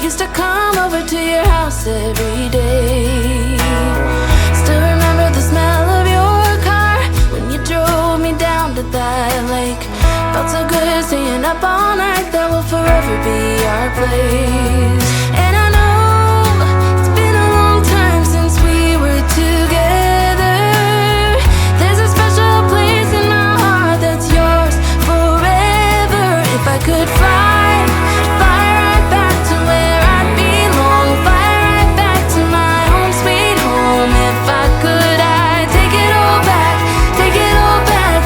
used to come over to your house every day. Still remember the smell of your car when you drove me down to that lake. Felt so good staying up all night. That will forever be our place. And I know it's been a long time since we were together. There's a special place in my heart that's yours forever. If I could fly right back to where I belong, fly right back to my home sweet home. If I could, I'd take it all back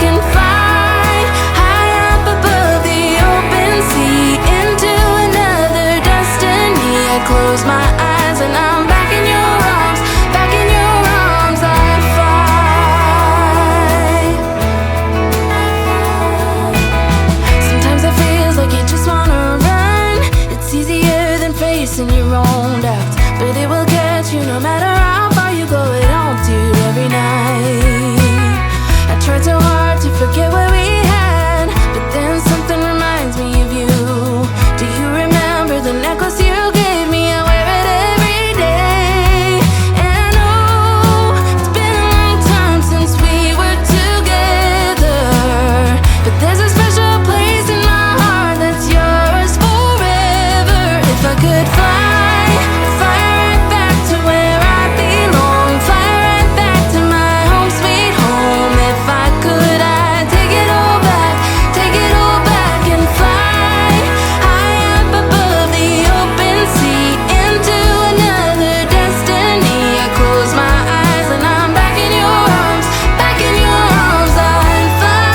and fly high up above the open sea into another destiny. I close my eyes and I'm back in your arms, back in your arms. I fly. Sometimes it feels like you just wanna run. It's easier than facing your own doubts, but it will get you no matter how far you go. It haunts you every night. I tried so hard to forget what we had, but then something reminds me of you. Do you remember the necklace you gave me? I wear it every day. And I know it's been a long time since we were together, but there's a special place in my heart that's yours forever. If I could fly right back to where I belong, fly right back to my home sweet home. If I could, I'd take it all back and fly high up above the open sea into another destiny. I close my eyes and I'm back in your arms, back in your arms. I'd fly.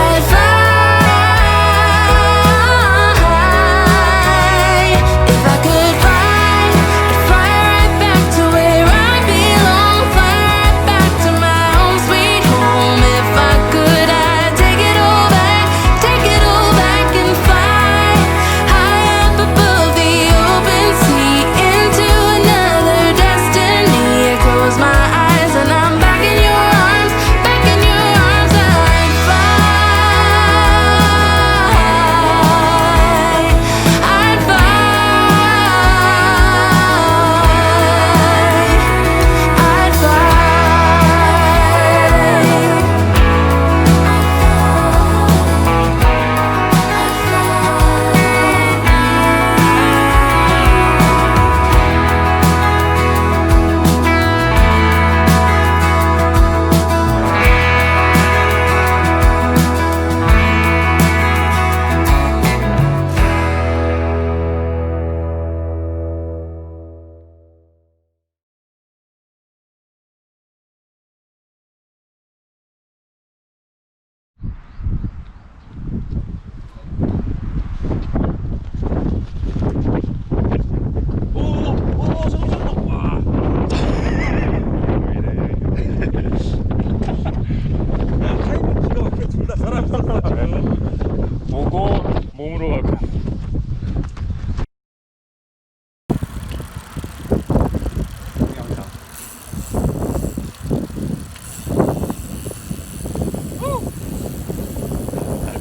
I'd fly. If I could fly, I'd fly right back to where I belong, fly right back to my home sweet home. If I could, I'd take it all back and fly high up above the open sea into another destiny. I close my eyes and I'm back in your arms, back in your arms. I'd fly. I'd 보고 몸으로 가고.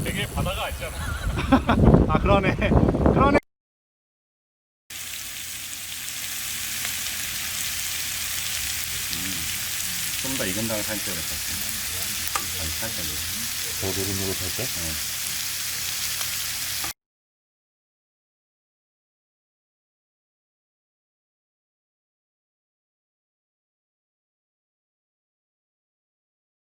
되게 바다가 아니잖아. 아 그러네. 좀 더 익은 다음에 살짝 이렇게. 살짝. 더 노릇노릇 할 때? 네.